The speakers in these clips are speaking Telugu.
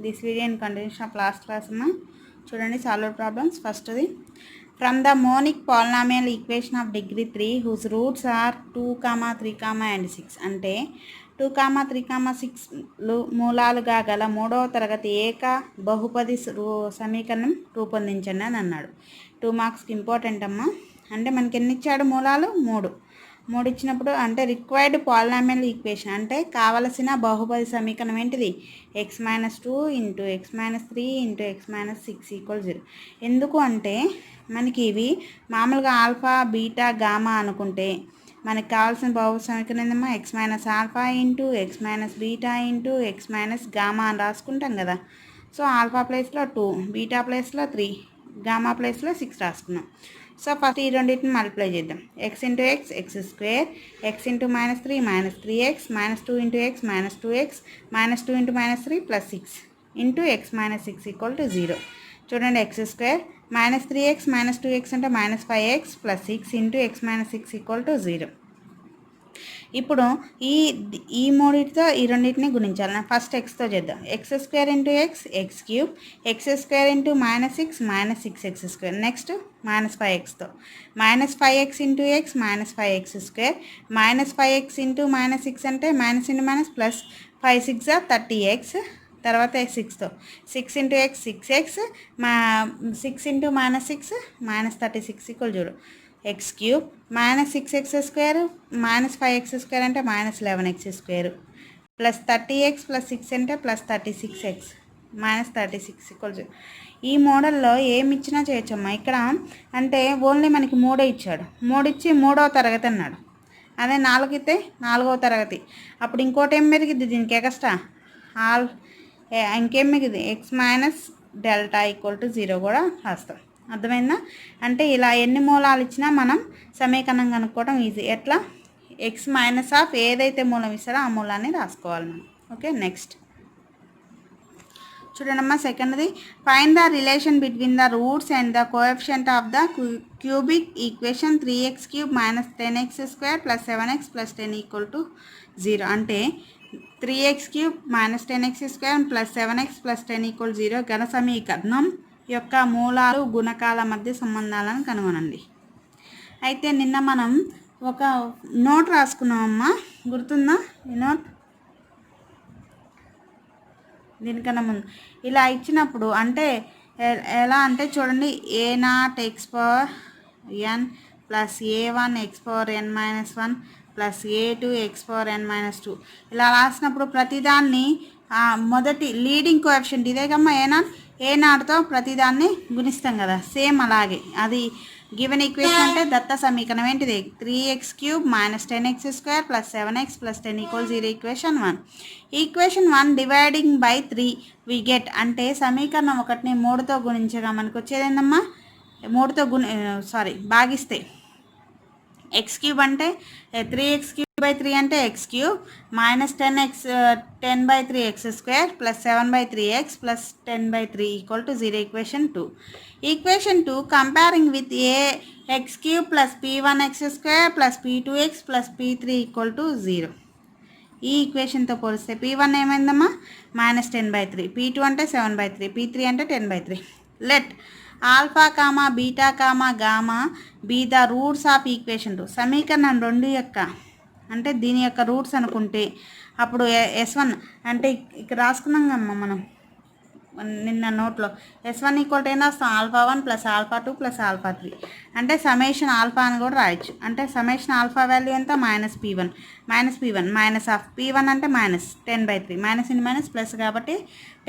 This video in continuation of last class అమ్మా. చూడండి సాల్వ్ ప్రాబ్లమ్స్. ఫస్ట్ది, from the monic polynomial equation of degree 3 whose roots are 2, 3, and 6 అంటే 2, 3, 6 మూలాలుగా గల మూడవ తరగతి ఏక బహుపది సమీకరణం రూపొందించండి అని అన్నాడు. 2 మార్క్స్కి ఇంపార్టెంట్ అమ్మా. అంటే మనకి ఎన్ని ఇచ్చాడు? మూలాలు 3 ఇచ్చినప్పుడు అంటే రిక్వైర్డ్ పాలినామియల్ ఈక్వేషన్ అంటే కావలసిన బహుపది సమీకరణం ఏంటిది? x-2 into x-3 into x-6 = 0. ఎందుకు అంటే మనకి ఇవి మామూలుగా ఆల్ఫా బీటా గామా అనుకుంటే మనకి కావాల్సిన బహుపది సమీకరణం ఏందమ్మా? x-ఆల్ఫా ఇంటూ x-బీటా ఇంటూ x-గామా అని రాసుకుంటాం కదా. సో ఆల్ఫా ప్లేస్లో 2, బీటా ప్లేస్లో 3, గామా ప్లేస్లో 6 రాసుకున్నాం. సో ఫస్ట్ ఈ రెండింటిని మల్టిప్లై చేద్దాం. x into X x2, x into -3 -3x, -2 into x -2x, -2 into -3 +6 into x-6 = 0. చూడండి x2 -3x -2x అంటే -5x +6 ఇంటూ x-6 = 0. ఇప్పుడు ఈ మూడింటితో ఈ రెండింటిని గుణించాలి. ఫస్ట్ ఎక్స్తో చేద్దాం. x2 into x x3, x2 into -6 6x2. Next -5xతో -5x into x -5x2, -5x into -6 అంటే -, ప్లస్ 5 6 30x. తర్వాత 6తో 6 into x 6x, 6 into -6 -36 = 0. x3 -6x2 -5x2 అంటే -11x2 ప్లస్ 30x ప్లస్ 6 అంటే ప్లస్ 36x -36 = 0. ఈ మోడల్లో ఏమి ఇచ్చినా చేయొచ్చమ్మా. ఇక్కడ అంటే ఓన్లీ మనకి 3 ఇచ్చాడు. 3 ఇచ్చి 3వ తరగతి అన్నాడు. అదే 4 ఇస్తే 4వ తరగతి. అప్పుడు ఇంకోటి ఏం పెరిగిద్ది దీనికి ఎక్స్ట్రా ఇంకేం మిగిలింది? x-డెల్టా = 0 కూడా రాస్తాం. అర్థమైందా? అంటే ఇలా ఎన్ని మూలాలు ఇచ్చినా మనం సమీకరణం కనుక్కోవడం ఈజీ. ఎట్లా? x మైనస్ ఆఫ్ ఏదైతే మూలం ఇస్తారో ఆ మూలాన్ని రాసుకోవాలి మనం. ఓకే, నెక్స్ట్ చూడండమ్మా. సెకండ్ది, find the relation between the roots and the coefficient of the cubic equation 3x³ -10x² + 7x + 10 = 0. అంటే 3x³ -10x² + 7x + 10 = 0 ఘన సమీకరణం యొక్క మూలాలు గుణకాల మధ్య సంబంధాలను కనుగొనండి. అయితే నిన్న మనం ఒక నోట్ రాసుకున్నామమ్మా, గుర్తుందా ఈ నోట్? దీనికన్నా ముందు ఇలా ఇచ్చినప్పుడు అంటే ఎలా అంటే చూడండి, a0x⁴n + a1x⁴n-1 + a2x⁴n-2 ఇలా రాసినప్పుడు ప్రతిదాన్ని మొదటి లీడింగ్ కోఎఫిషియంట్ ఇదేగమ్మా a0తో ప్రతిదాన్ని గుణిస్తాం కదా. సేమ్ అలాగే అది గివెన్ ఈక్వేషన్ అంటే దత్త సమీకరణం ఏంటిది? 3x³ -10x² + 7x + 10 = 0. Equation 1 dividing by 3 we get అంటే సమీకరణం 1ని 3తో గుణించగా మనకు వచ్చేది ఏందమ్మా? 3తో భాగిస్తే x³ అంటే 3x³/3 అంటే x³ -10/3x² + 7/3x + 10/3 = 0. Equation 2 comparing with ax³ + p1x² + p2x + p3 = 0. ఈ ఈక్వేషన్తో పోలిస్తే p1 ఏమైందమ్మా? -10/3, p2 అంటే 7/3, p3 అంటే 10/3. Let alpha comma beta comma gamma be the roots of equation 2. సమీకరణం 2 యొక్క అంటే దీని యొక్క రూట్స్ అనుకుంటే అప్పుడు S1 అంటే ఇక్కడ రాసుకున్నాం కమ్మా మనం నిన్న నోట్లో. S1 = ఏం రాస్తాం? α1 + α2 + α3 అంటే సಮೇషన్ ఆల్ఫా అని కూడా రాయొచ్చు. అంటే సಮೇషన్ ఆల్ఫా వాల్యూ ఎంత? -p1 మైనస్ ఆఫ్ p1 అంటే -10/3, -, ప్లస్ కాబట్టి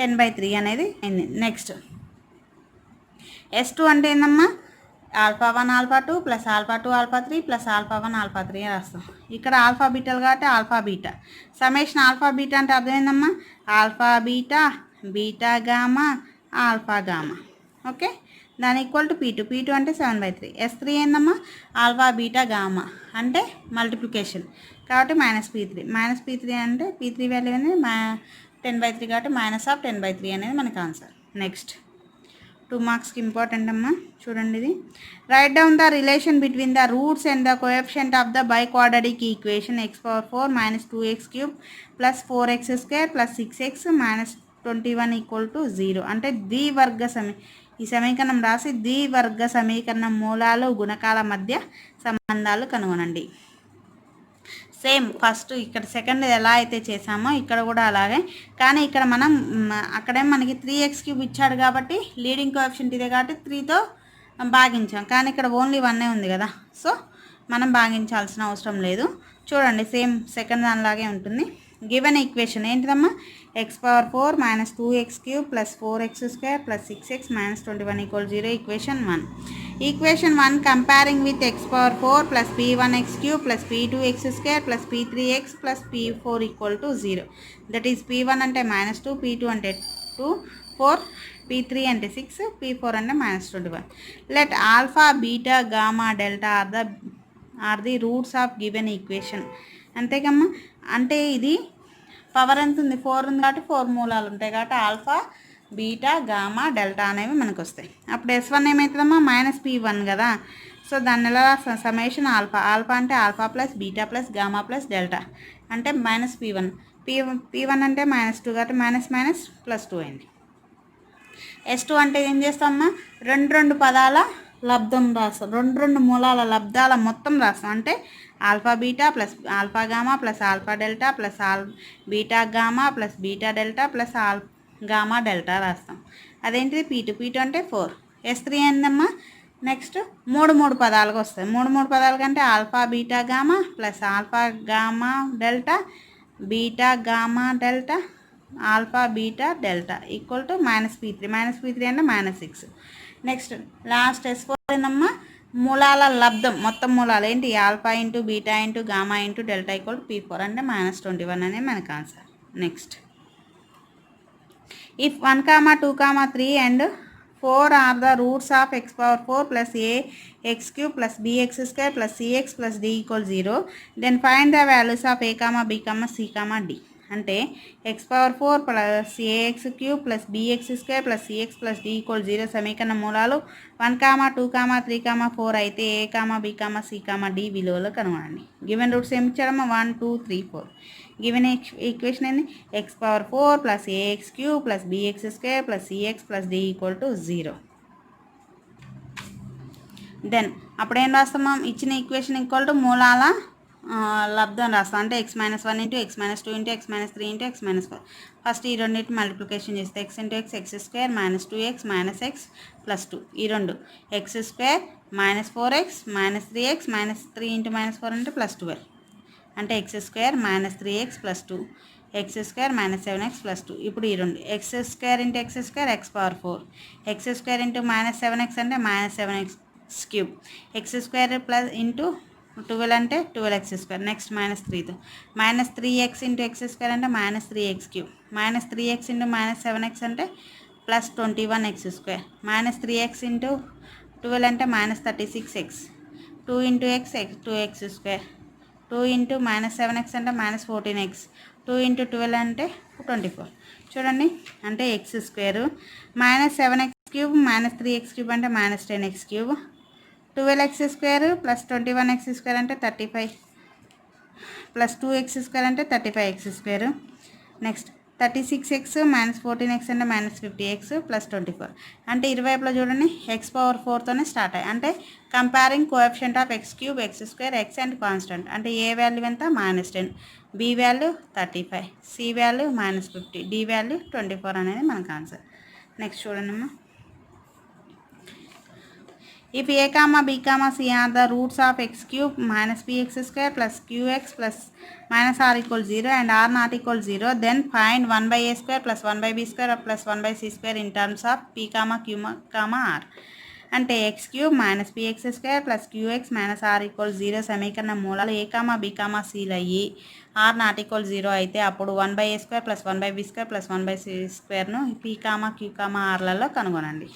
10/3 అనేది అయింది. నెక్స్ట్ S2 అంటే ఏందమ్మా? α1 α2 + α2 α3 + α1 α3 రాస్తాం. ఇక్కడ ఆల్ఫా బీటాలు కాబట్టి ఆల్ఫా బీటా. సಮೇషన్ ఆల్ఫా బీటా అంటే అర్థం ఏందమ్మా? Alpha beta beta gamma alpha gamma. Okay, దాని =p2 అంటే 7/3. S3 ఏందమ్మా? ఆల్ఫా బీటా గామా అంటే మల్టిప్లికేషన్ కాబట్టి -p3 అంటే p3 వాల్యూ అనేది 10/3 కాబట్టి -10/3 అనేది మనకు ఆన్సర్. నెక్స్ట్ 2 మార్క్స్కి ఇంపార్టెంట్ అమ్మా. చూడండి ఇది, write down the relation between the roots and the coefficient of the biquadratic equation x⁴ -2x³ + 4x² + 6x 21 equal to 0 అంటే ద్వివర్గ ఈ సమీకరణం రాసి ద్వివర్గ సమీకరణం మూలాలు గుణకాల మధ్య సంబంధాలు కనుగొనండి. సేమ్ ఫస్ట్ ఇక్కడ సెకండ్ ఎలా అయితే చేసామో ఇక్కడ కూడా అలాగే, కానీ ఇక్కడ మనం అక్కడే మనకి 3x³ ఇచ్చాడు కాబట్టి లీడింగ్ కోఎఫిషియంట్ ఇదే కాబట్టి 3తో భాగించాం, కానీ ఇక్కడ ఓన్లీ 1 ఉంది కదా, సో మనం భాగించాల్సిన అవసరం లేదు. చూడండి సేమ్ సెకండ్ దానిలాగే ఉంటుంది. గివెన్ ఈక్వేషన్ ఏంటిదమ్మా, x⁴ - 2x³ + 4x² + 6x - 21 = 0. Equation 1. Equation 1 comparing with x⁴ + p1x³ + p2x² + p3x + p4 = 0. That is p1 అంటే -2, p2 అంటే 2, 4, p3 అంటే 6, p4 అంటే -21. Let alpha, beta, gamma, delta are the roots of given equation. అంతేకమ్మా, అంటే ఇది పవర్ ఎంత ఉంది, 4 ఉంది కాబట్టి 4 మూలాలు ఉంటాయి కాబట్టి ఆల్ఫా, బీటా, గామా, డెల్టా అనేవి మనకు వస్తాయి. అప్పుడు S1 ఏమవుతుందమ్మా, -p1 కదా, సో దాన్ని ఎలా సమ్మేషన్ ఆల్ఫా. ఆల్ఫా అంటే alpha plus beta plus gamma plus delta అంటే -p1. p1 అంటే -2 కాబట్టి --+2 అయింది. S2 అంటే ఏం చేస్తామమ్మా, రెండు పదాల లబ్ధం రాస్తాం, రెండు మూలాల లబ్ధాల మొత్తం రాస్తాం. అంటే alpha beta plus alpha gamma plus alpha delta plus beta gamma plus beta delta plus gamma delta రాస్తాం. అదేంటిది p2 అంటే 4. S3 ఏందమ్మా, నెక్స్ట్ మూడు పదాలుగా వస్తాయి. మూడు పదాలు కంటే alpha beta gamma plus alpha gamma delta beta gamma delta alpha beta delta equal to -p3 అంటే -6. నెక్స్ట్ లాస్ట్ S4 ఏందమ్మా, మూలాల లబ్ధం మొత్తం మూలాలు ఏంటి, alpha into beta into gamma into delta = p4 అంటే -21 అనేది మనకు answer. Next if 1, 2, 3 and 4 are the roots of x⁴ plus ax³ plus bx² plus cx plus d = 0, then find the values of a, b, c, d. అంటే x⁴ plus ax³ plus bx² plus cx plus d = 0 సమీకరణ మూలాలు 1, 2, 3, 4 అయితే a, b, c, d విలువలు కనుగొనండి. గివెన్ రూట్స్ ఏమి ఇచ్చాడమ్మా, 1, 2, 3, 4. గివెన్ ఈక్వేషన్ ఏంది, x⁴ plus ax³ plus bx² plus cx plus d = 0. Then అప్పుడు ఏం రాస్తామా, ఇచ్చిన ఈక్వేషన్ ఈక్వల్ టు మూలాల లబ్ధం రాస్తాం. అంటే x-1 × x-2 × x-3 × x-4. First ఈ రెండింటి మల్టిప్లికేషన్ చేస్తే x × x x² - 2x - x + 2 ఈ రెండు x² - 4x - 3x - 3 × -4 అంటే +12 అంటే x² - 3x + 2 x² - 7x + 2. ఇప్పుడు ఈ రెండు x² × x² x⁴, x² × -7x అంటే -7x³ x² + 12 అంటే 12x². నెక్స్ట్ -3తో -3x × x² అంటే -3x³ -3x × -7x అంటే +21x². -3x × 12 అంటే -36x. 2 × x 2x². 2 × -7x అంటే -14x. 2 × 12 అంటే 24. చూడండి అంటే x² -7x³ -3x³ అంటే -10x³ 12x² + 21x² అంటే 35 ప్లస్ 2x² అంటే 35x². నెక్స్ట్ 36x - 14x అంటే -50x + 24 అంటే ఇరువైపులా చూడండి x⁴తోనే స్టార్ట్ అయ్యి అంటే comparing coefficient of x³ x² x and constant. అంటే ఏ వాల్యూ ఎంత, -10, b value 35, c value -50, d value 24 అనేది మనకు ఆన్సర్. నెక్స్ట్ చూడండి అమ్మా, if a, b, c are the roots of x³ - px² plus qx plus -r = 0 and r not = 0, then find 1/a² plus 1/b² plus 1/c² in terms of p, q, r. అంటే x³ - px² plus qx - r = 0 సమీకరణ మూలాలు a, b, c అయ్యి r not = 0 అయితే అప్పుడు 1/a² plus 1/b² plus 1/c²ను p, q, rలలో కనుగొనండి.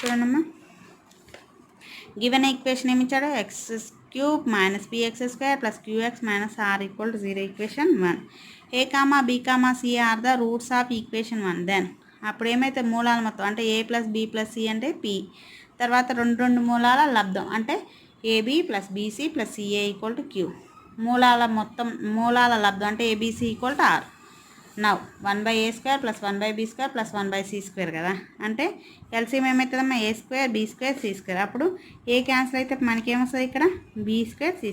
చూడండమ్మా, గివెన్ ఈక్వేషన్ ఏమి ఇచ్చాడు, x³ - px² plus qx - r = 0. Equation 1. a, b, c are the roots of equation 1. Then అప్పుడు ఏమైతే మూలాలు మొత్తం అంటే a + b + c అంటే p, తర్వాత రెండు మూలాల లబ్ధం అంటే ab + bc + ca = q, మూలాల లబ్ధం అంటే abc = r. Now 1/a² + 1/b² + 1/c² కదా. అంటే ఎల్సిఎం ఏమవుతుందమ్మా a² b² c². అప్పుడు ఏ క్యాన్సిల్ అయితే మనకేమొస్తుంది ఇక్కడ b² c²,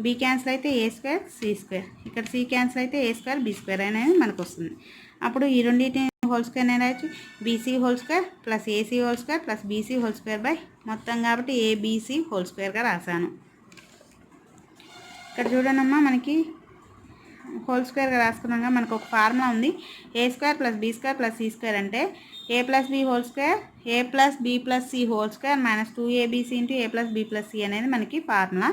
b క్యాన్సిల్ అయితే a² c², ఇక్కడ c క్యాన్సిల్ అయితే a² b² అనేది మనకు వస్తుంది. అప్పుడు ఈ రెండింటిని హోల్ స్క్వేర్ నేను రాయొచ్చు bc² + ac² + bc² మొత్తం కాబట్టి abc² రాశాను. ఇక్కడ చూడండమ్మా మనకి హోల్ స్క్వేర్గా రాసుకున్నాక మనకు ఒక ఫార్ములా ఉంది. a² + b² + c² అంటే a + b whole square a + b + c whole square -2abc × a + b + c అనేది మనకి ఫార్ములా.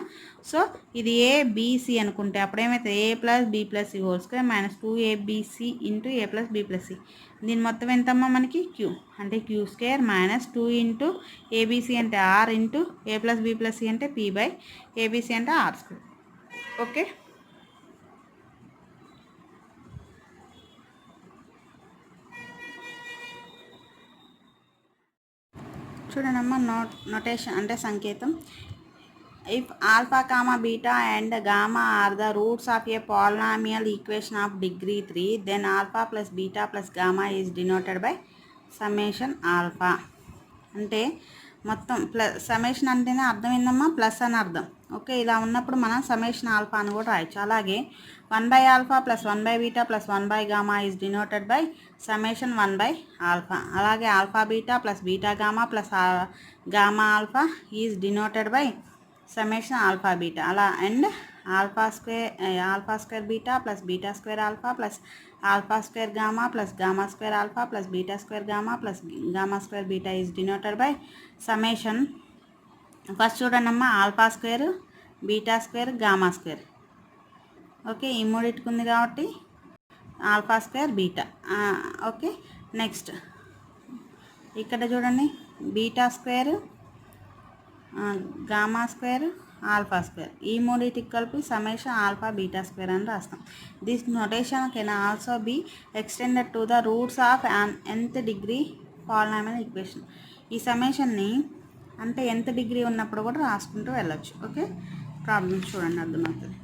సో ఇది abc అనుకుంటే అప్పుడు ఏమవుతుంది a + b + c whole square -2abc × a + b + c. దీని మొత్తం ఎంతమ్మా మనకి q అంటే q² -2 × abc అంటే r × a + b + c అంటే p/abc అంటే r². ఓకే. చూడండమ్మా నోటేషన్ అంటే సంకేతం. If alpha comma beta and gamma are the roots of a polynomial equation of degree 3 then alpha + beta + gamma is denoted by summation alpha. అంటే మొత్తం ప్లస్ సమ్మేషన్ అంటేనే అర్థం ఏందమ్మా ప్లస్ అని అర్థం. ఓకే, ఇలా ఉన్నప్పుడు మనం సమ్మేషన్ ఆల్ఫా అని కూడా రాయొచ్చు. అలాగే 1/α + 1/β + 1/γ ఈజ్ డినోటెడ్ బై సమ్మేషన్ 1/α. అలాగే alpha beta + beta gamma + gamma alpha is denoted by summation alpha beta. అలా and α² beta + β² alpha + α² gamma + γ² alpha + β² gamma + γ² beta is denoted by summation. First చూడండమ్మా α² β² γ². ఓకే, ఈ మూడింటికి ఉంది కాబట్టి α² బీటా. ఓకే, నెక్స్ట్ ఇక్కడ చూడండి β² γ² α². ఈ మూడింటికి కలిపి సమ్మేషన్ ఆల్ఫా β² అని రాస్తాం. This notation can also be extended to the roots of an nth degree polynomial equation. ఈ సమ్మేషన్ని అంటే nth డిగ్రీ ఉన్నప్పుడు కూడా రాసుకుంటూ వెళ్ళొచ్చు. ఓకే, ప్రాబ్లమ్స్ చూడండి అర్థమవుతుంది.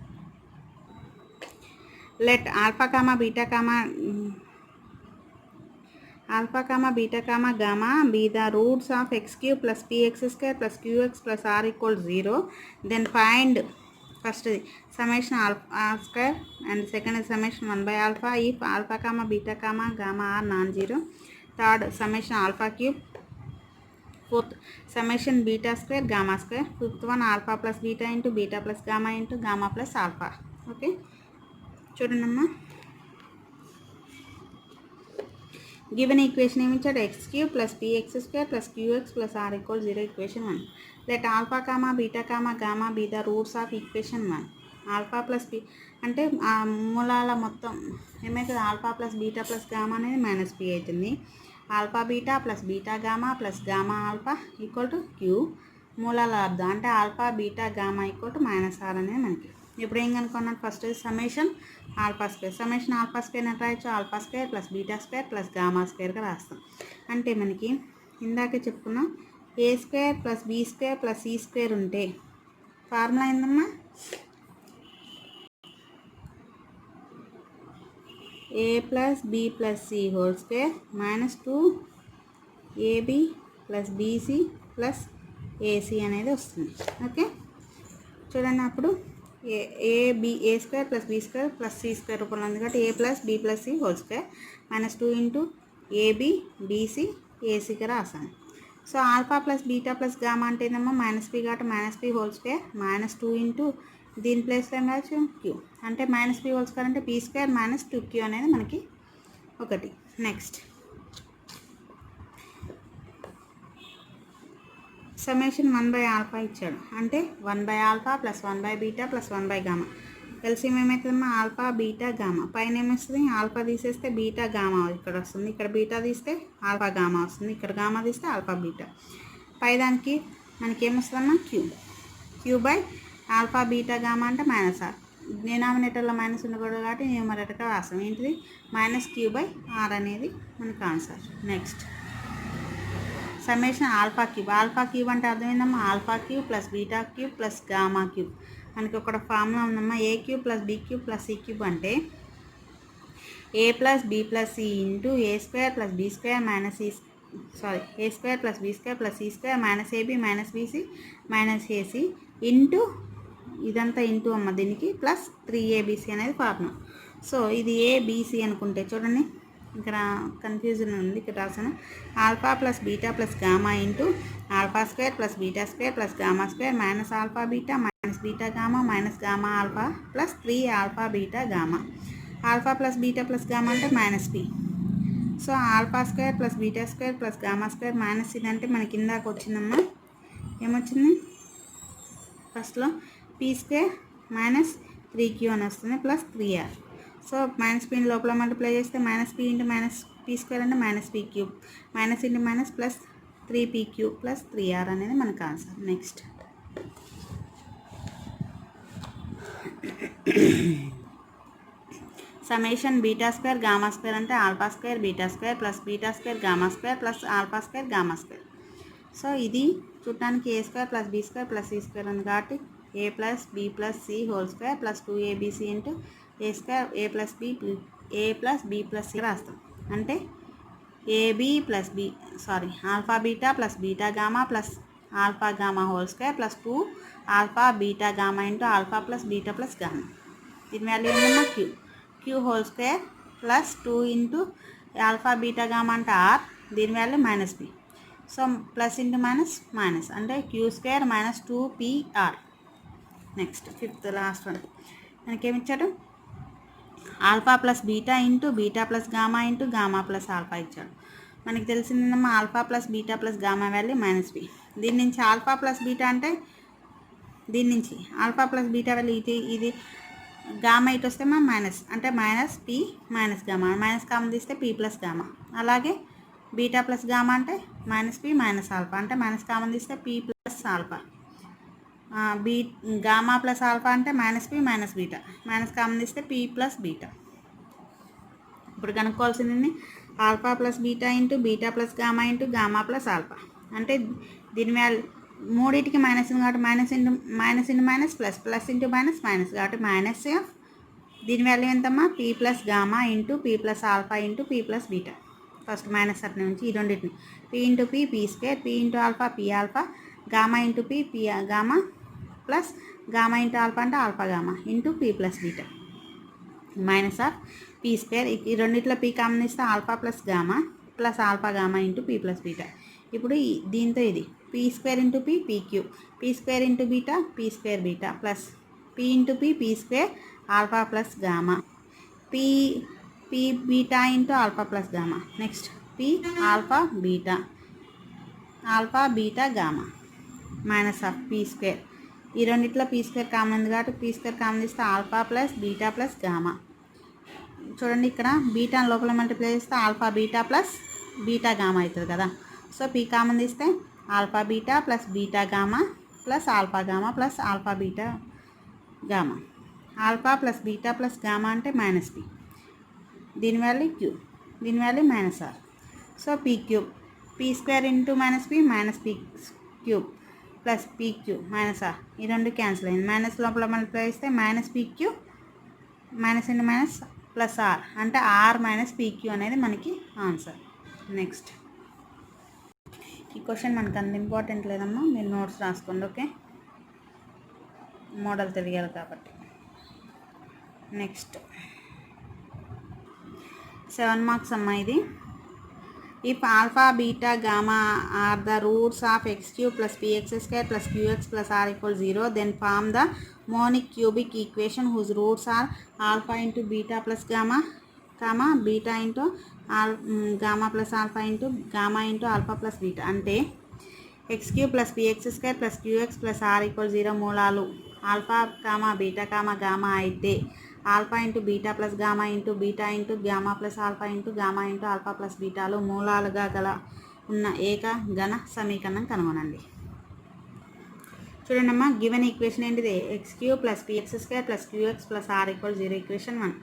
Let alpha comma beta gamma be the roots of x³ + px² + qx + r = 0. Then find first summation α² and second summation 1/α if alpha, beta, gamma are non-zero. Third summation α³. Fourth summation β² γ². Fifth one alpha + beta × beta + gamma × gamma + alpha. Okay, చూడండమ్మా గివెన్ ఈక్వేషన్ ఏమి ఇచ్చాడు x³ + px² + qx + r = 0. Equation 1. Let alpha comma beta gamma be the roots of equation 1. Alpha + p అంటే ఆ మూలాల మొత్తం ఏమవుతుంది ఆల్ఫా + బీటా + గామా అనేది -p అవుతుంది. Alpha beta + beta gamma + gamma alpha = q. మూలాల అర్థం అంటే ఆల్ఫా బీటా గామా = r అనేది మనకి. ఇప్పుడు ఏం కనుక్కున్నాను ఫస్ట్ సమ్మేషన్ α². సమ్మేషన్ α² అని రాయొచ్చు α² + β² + γ² రాస్తాం. అంటే మనకి ఇందాక చెప్పుకున్నాం a² + b² + c² ఉంటే ఫార్ములా ఏందమ్మా a + b + c whole square -2ab + bc + ac అనేది వస్తుంది. ఓకే, చూడండి అప్పుడు a² + b² + c² రూపంలో ఉంది కాబట్టి a + b + c whole square -2 × ab bc ac రాసాను. సో ఆల్ఫా + బీటా + గామా అంటే ఏందమ్మా -p కాబట్టి -p హోల్ స్క్వేర్ -2 × దీని ప్లేస్లో ఏం రావచ్చు q అంటే -p హోల్ స్క్వేర్ అంటే p² - 2q అనేది మనకి ఒకటి. నెక్స్ట్ సమ్మేషన్ 1/α ఇచ్చాడు అంటే 1/α + 1/β + 1/γ. ఎల్సిఎం ఏమవుతుందమ్మా ఆల్ఫా బీటా గామా. పైన ఏమొస్తుంది ఆల్ఫా తీసేస్తే బీటా గామా ఇక్కడ వస్తుంది, ఇక్కడ బీటా తీస్తే ఆల్ఫా గామా వస్తుంది, ఇక్కడ గామా తీస్తే ఆల్ఫా బీటా. పైదానికి మనకి ఏమొస్తుందమ్మా q/ఆల్ఫా బీటా గామా అంటే -r. డినామినేటర్లో మైనస్ ఉండకూడదు కాబట్టి న్యూమరేటర్గా రాస్తాం. ఏంటిది -q/r అనేది మనకు ఆన్సర్. నెక్స్ట్ సమ్మేషన్ α³ అంటే అర్థమైందమ్మా α³ + β³ + γ³ మనకి ఒక ఫార్ములా ఉందమ్మా a³ + b³ + c³ అంటే A plus B plus C into A square plus B square minus A square plus B square plus C square minus AB minus BC minus AC into ఇదంతా ఇంటూ అమ్మ దీనికి ప్లస్ 3abc అనేది ఫార్ములా. సో ఇది ఏబిసి అనుకుంటే చూడండి ఇక్కడ కన్ఫ్యూజన్ ఉంది, ఇక్కడ రాసాను. Alpha plus beta plus gamma into alpha square plus beta square plus gamma square minus alpha beta minus beta gamma minus gamma alpha plus 3 alpha beta gamma. Alpha plus beta plus gamma అంటే minus P. So alpha square plus beta square plus gamma square minus ఇది అంటే మనకి ఇందాక వచ్చిందమ్మా, ఏమొచ్చింది ఫస్ట్లో పీ స్క్వేర్ మైనస్ 3q అని వస్తుంది ప్లస్ 3r. సో మైనస్ పీని లోపల మల్టిప్లై చేస్తే minus P into minus P square అంటే minus P cube minus into minus plus 3pq plus 3r అనేది మనకు answer. Next summation beta square gamma square అంటే alpha square beta square plus beta square gamma square plus alpha square gamma square. So ఇది చూడటానికి A square plus B square plus C square ఉంది కాబట్టి A plus B plus C whole square plus 2abc into A square A plus B plus C రాస్తాం. అంటే AB plus B alpha beta plus beta gamma plus alpha gamma whole square plus 2 alpha beta gamma into alpha plus beta plus gamma. దీని వాల్యూ ఏంటమ్మా Q whole square plus 2 into alpha beta gamma అంటే ఆర్, దీని value minus B. So plus into minus అంటే Q square minus 2pr. Next fifth last one మనకేమిచ్చాడు, alpha plus beta into beta plus gamma into gamma plus alpha ఇచ్చాడు. మనకి తెలిసిందమ్మా alpha plus beta plus gamma value minus B. దీని నుంచి ఆల్ఫా ప్లస్ బీటా అంటే దీని నుంచి ఆల్ఫా ప్లస్ బీటా వాల్యూ ఇది గామా ఇటు వస్తే మా మైనస్ అంటే minus P minus gamma minus common తీస్తే పి ప్లస్ గామా. అలాగే బీటా ప్లస్ గామా అంటే మైనస్ పి మైనస్ ఆల్ఫా అంటే మైనస్ కామన్ తీస్తే P plus alpha. Gamma plus alpha అంటే minus P minus beta minus common తీస్తే పి ప్లస్ బీటా. ఇప్పుడు కనుక్కోవాల్సింది alpha plus beta into beta plus gamma into gamma plus alpha. అంటే దీని వాల్యూ మూడింటికి మైనస్ కాబట్టి minus into minus plus into minus కాబట్టి మైనస్ ఆఫ్ దీని వాల్యూ ఎంతమ్మా P plus gamma into P plus alpha into P plus beta. First minus అట్ల నుంచి ఈ రెండింటిని P into P square P into alpha P alpha gamma into P gamma plus gamma into alpha అంటే alpha gamma into P plus beta minus of P square. ఈ రెండిట్లో పీ కామన్ ఇస్తే alpha plus gamma plus alpha gamma into P plus beta. ఇప్పుడు దీంతో ఇది P square into P cube P square into beta P square beta plus P into P square alpha plus gamma P beta into alpha plus gamma. Next P alpha beta gamma minus of P square. ఈ రెండిట్లో పీ స్క్వేర్ కామన్ ఉంది కాబట్టి పీ స్క్వేర్ కామన్ ఇస్తే alpha plus beta plus gamma. చూడండి ఇక్కడ బీటా లోపల మల్టిప్లై చేస్తే alpha beta plus beta gamma అవుతుంది కదా. సో పీ కామన్ తీస్తే alpha beta plus beta gamma plus alpha gamma plus alpha beta gamma. Alpha plus beta plus gamma అంటే మైనస్ పీ, దీని వాల్యూ క్యూ, దీని value minus R. So P cube P square into minus P cube plus P Q minus R. ఈ రెండు క్యాన్సిల్ అయింది. మైనస్ లోపల మల్టిప్లై చేస్తే minus P Q minus into minus plus R అంటే ఆర్ మైనస్ పీ క్యూ అనేది మనకి ఆన్సర్. నెక్స్ట్ ఈ క్వశ్చన్ మనకు అంత ఇంపార్టెంట్ లేదమ్మా, మీరు నోట్స్ రాసుకోండి ఓకే, మోడల్ తెలియాలి కాబట్టి. నెక్స్ట్ 7 మార్క్స్ అమ్మా ఇది. If alpha beta gamma are the roots of x cube plus px square plus qx plus r equals 0, then form the monic cubic equation whose roots are alpha into beta plus gamma, beta into gamma plus alpha into gamma into alpha plus beta. అంటే x cube plus px square plus qx plus r equals 0 మూలాలు alpha comma beta comma gamma అయితే alpha into beta plus gamma into beta into gamma plus alpha into gamma into alpha plus బీటాలు మూలాలుగా గల ఉన్న ఏక ఘన సమీకరణం కనుగొనండి. చూడండి అమ్మా, గివెన్ ఈక్వేషన్ ఏంటిది X cube plus PX square plus QX plus R equal 0. Equation 1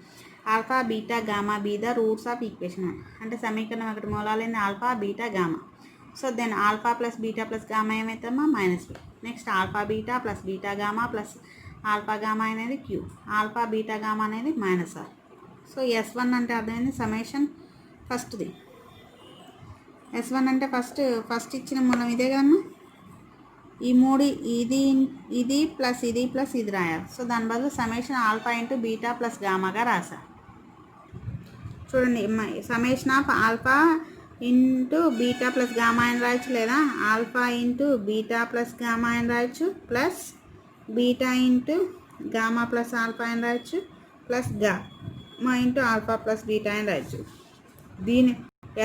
alpha beta gamma be the roots of equation 1 అంటే సమీకరణం ఒకటి మూలాలైంది alpha beta gamma. So then alpha plus beta plus gamma ఏమవుతుందమ్మా minus B. Next alpha beta plus beta gamma plus alpha gamma అనేది క్యూ, ఆల్ఫా బీటా గామా అనేది మైనస్ ఆర్. సో S1 అంటే అర్థమైంది సమేషన్ ఫస్ట్ది. S1 అంటే ఫస్ట్ ఇచ్చిన మూలం ఇదే కదమ్మా. ఈ మూడు ఇది ప్లస్ ఇది రాయాలి. సో దాని బదులు summation alpha into beta plus గామాగా రాసా. చూడండి, summation of alpha into beta plus gamma అని రాయొచ్చు, లేదా alpha into beta plus gamma అని రాయొచ్చు, plus beta into gamma plus alpha అని రాయొచ్చు, plus gamma into alpha plus beta అని రాయొచ్చు. దీని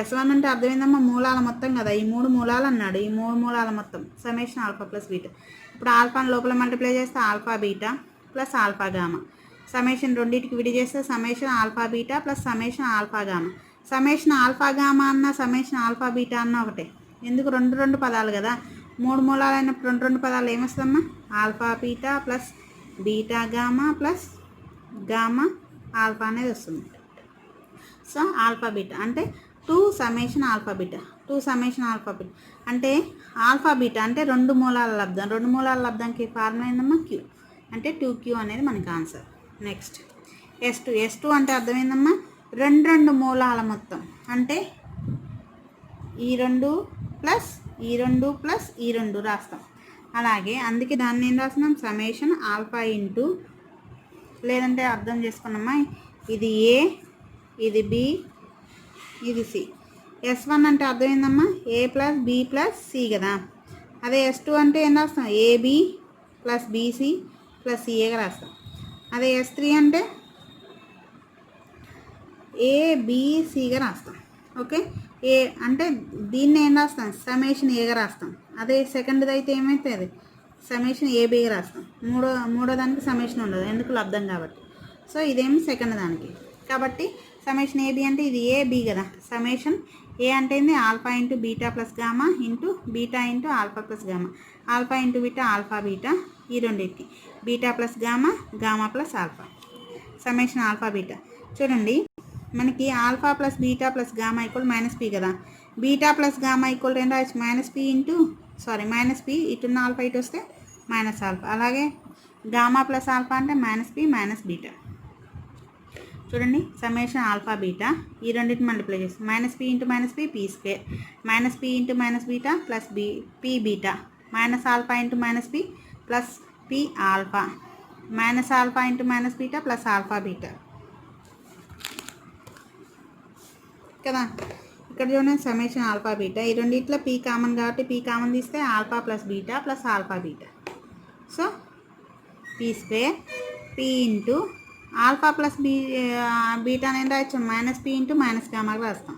S1 అంటే అర్థమైందమ్మా, మూలాల మొత్తం కదా, ఈ మూడు మూలాలు అన్నాడు, ఈ మూడు మూలాల మొత్తం సమేషన్ ఆల్ఫా ప్లస్ బీటా. ఇప్పుడు ఆల్ఫాని లోపల మల్టిప్లై చేస్తే alpha beta plus alpha gamma, summation రెండింటికి విడి చేస్తే summation alpha beta plus summation alpha gamma. Summation alpha gamma అన్న సమేషన్ ఆల్ఫా బీటా అన్న ఒకటే, ఎందుకు రెండు పదాలు కదా, మూడు మూలాలైనప్పుడు రెండు పదాలు ఏమొస్తుందమ్మా, alpha beta plus beta gamma plus gamma alpha అనేది వస్తుంది. సో ఆల్ఫా బీటా అంటే 2 summation alpha beta, 2 summation alpha beta అంటే ఆల్ఫా బీటా అంటే రెండు మూలాల లబ్ధం. రెండు మూలాల లబ్ధంకి ఫార్ములా ఏందమ్మా, క్యూ అంటే 2Q అనేది మనకి ఆన్సర్. నెక్స్ట్ S2 అంటే అర్థమైందమ్మా, రెండు మూలాల మొత్తం అంటే ఈ రెండు ప్లస్ ఈ రెండు రాస్తాం. అలాగే అందుకే దాన్ని ఏం రాస్తున్నాం, సమేషన్ ఆల్ఫా ఇంటూ, లేదంటే అర్థం చేసుకున్నామా, ఇది ఏ, ఇది బి, ఇది సి. S1 అంటే అర్థమైందమ్మా, ఏ ప్లస్ బి ప్లస్ సి కదా. అదే S2 అంటే ఏం రాస్తాం, ఏబి ప్లస్ బీసీ ప్లస్ సిఏగా రాస్తాం. అదే S3 అంటే ఏబిసిగా రాస్తాం. ఓకే, ఏ అంటే దీన్ని ఏం రాస్తాం, సమేషన్ ఏగా రాస్తాం. అదే సెకండ్ది అయితే ఏమవుతుంది, సమేషన్ ఏబిగా రాస్తాం. మూడో దానికి సమేషన్ ఉండదు, ఎందుకు లబ్ధం కాబట్టి. సో ఇదేమి సెకండ్ దానికి కాబట్టి సమేషన్ ఏబి అంటే ఇది ఏబి కదా. సమేషన్ ఏ అంటే ఏంది, alpha into beta plus gamma into beta into alpha plus gamma, alpha into beta alpha beta, ఈ రెండింటికి beta plus gamma, gamma plus alpha, summation alpha beta. చూడండి, మనకి alpha plus beta plus gamma equal minus P కదా. బీటా ప్లస్ గామా ఈక్వల్ రెండు రాయొచ్చు, మైనస్ పీ ఇటున్న ఆల్ఫా ఇటు వస్తే మైనస్ ఆల్ఫా. అలాగే గామా ప్లస్ ఆల్ఫా అంటే మైనస్ పీ మైనస్ బీటా. చూడండి, సమేషన్ ఆల్ఫా బీటా ఈ రెండింటిని మల్టిప్లై చేస్తాం, minus P into minus P P square, minus P into minus beta plus P beta, minus alpha into minus P plus P alpha, minus alpha into minus beta plus alpha beta కదా. ఇక్కడ చూడండి, సమేషన్ ఆల్ఫా బీటా ఈ రెండిట్లో పీ కామన్ కాబట్టి పీ కామన్ తీస్తే alpha plus beta plus alpha beta. So P square P into alpha plus beta అనేది రాయొచ్చు, మైనస్ పీ ఇంటూ మైనస్ గామాగా రాస్తాం,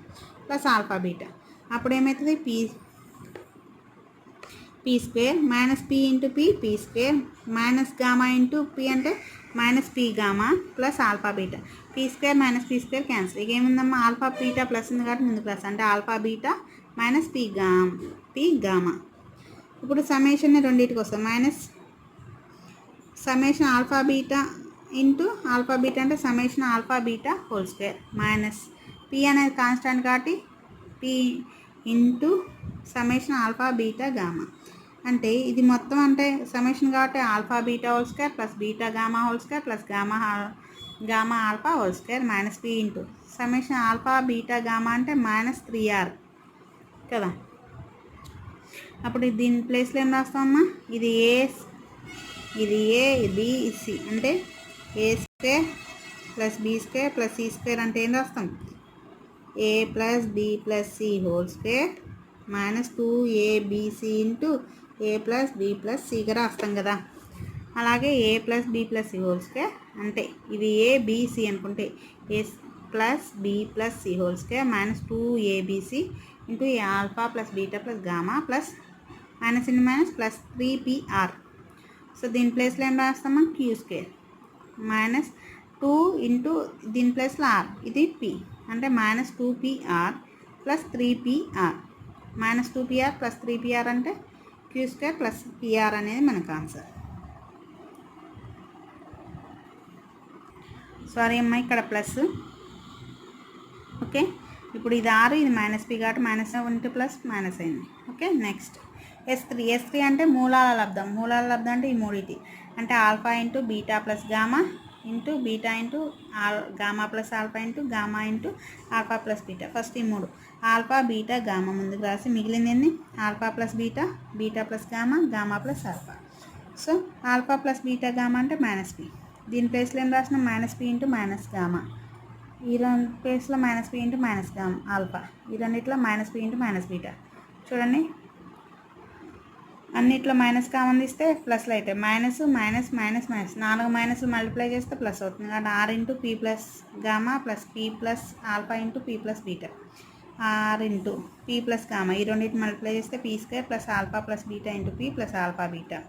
ప్లస్ ఆల్ఫా బీటా. అప్పుడు ఏమవుతుంది, P square minus P into P square minus gamma into P అంటే minus P gamma plus alpha beta. P square minus P square cancel. ఇక ఏముందమ్మా, ఆల్ఫా బీటా ప్లస్ ఉంది కాబట్టి ముందు ప్లస్ అంటే alpha beta minus P gamma. ఇప్పుడు సమేషన్ని రెండింటికి వస్తాం, minus summation alpha beta into alpha beta అంటే summation alpha beta whole square minus P అనేది కాన్స్టెంట్ కాబట్టి P into summation alpha beta gamma. అంటే ఇది మొత్తం అంటే సమేషన్ కాబట్టి alpha beta whole square plus beta gamma whole square plus gamma alpha whole square minus P into summation alpha beta gamma అంటే మైనస్ 3R కదా. అప్పుడు దీని ప్లేస్లో ఏం రాస్తామమ్మా, ఇది ఏ బి సి అంటే A square plus B square plus C square అంటే ఏం రాస్తాం, A plus B plus C whole square minus 2abc into A plus B plus సిగా రాస్తాం కదా. అలాగే A plus B plus C whole square అంటే ఇది ఏబిసి అనుకుంటే A plus B plus C whole square minus 2abc into A alpha plus beta plus gamma plus minus into minus plus 3PR. So దీని ప్లేస్లో ఏం రాస్తామా, క్యూ స్క్వేర్ మైనస్ 2 ఇంటూ దీని ప్లేస్లో ఆర్, ఇది పి అంటే minus 2PR plus 3PR, minus 2PR plus 3PR అంటే క్యూ స్క్వేర్ ప్లస్ PR అనేది మనకు ఆన్సర్. సారీ అమ్మా, ఇక్కడ ప్లస్. ఓకే, ఇప్పుడు ఇది ఆరు, ఇది మైనస్ పి కాబట్టి మైనస్ ఇంటూ ప్లస్ మైనస్ అయింది. ఓకే, నెక్స్ట్ S3 అంటే మూలాల లబ్ధం అంటే ఈ మూడిటి అంటే alpha into beta plus gamma into beta into gamma plus alpha into gamma into alpha plus beta. First ఈ 3 ఆల్ఫా బీటా గామా ముందుకు రాసి మిగిలింది ఏంది alpha plus beta, beta plus gamma, gamma plus alpha. So alpha plus beta gamma అంటే మైనస్ పి. దీని ప్లేస్లో ఏం రాసినాం minus P into minus gamma. ఈ రెండు ప్లేస్లో minus P into minus gamma alpha. ఈ రెండిట్లో minus P into minus beta. చూడండి అన్నిట్లో మైనస్ కామన్ తీస్తే ప్లస్లు అవుతాయి. మైనస్ మైనస్ మైనస్ మైనస్ 4 మైనస్లు మల్టిప్లై చేస్తే ప్లస్ అవుతుంది కాబట్టి R into P plus gamma plus P plus alpha into P plus beta. R into P plus gamma ఈ రెండింటిని మల్టిప్లై చేస్తే P square plus alpha plus beta into P plus alpha beta.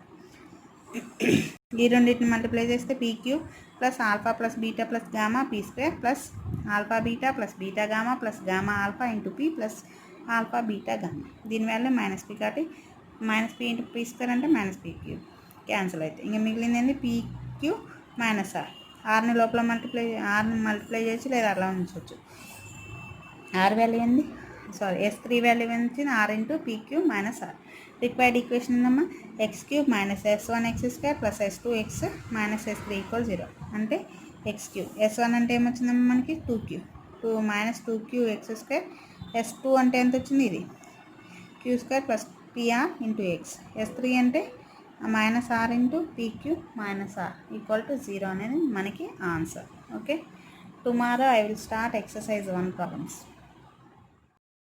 ఈ రెండింటిని మల్టిప్లై చేస్తే P cube plus alpha plus beta plus gamma P square plus alpha beta plus beta gamma plus gamma alpha into P plus alpha beta gamma. దీని వాల్యూ మైనస్ పీ కాబట్టి minus P into P square అంటే మైనస్ పీ క్యూబ్ క్యాన్సిల్ అవుతాయి. ఇంకా మిగిలింది ఏంది పీ క్యూ మైనస్ ఆర్. ఆర్ని లోపల మల్టిప్లై చేసి లేదా అలా ఉంచవచ్చు. ఆర్ వాల్యూ ఏంది S3 వాల్యూ ఏంది R into P Q minus R. Required equation ఉందమ్మా X cube minus S1 X square plus S2 X minus S3 = 0 అంటే ఎక్స్ క్యూబ్. S1 అంటే ఏమొచ్చిందమ్మా మనకి 2Q minus 2Q X square. S2 అంటే ఎంత వచ్చింది ఇది Q square plus PR into X. S3 అంటే minus R into PQ minus R = 0 అనేది మనకి answer. Okay tomorrow I will start exercise 1 problems.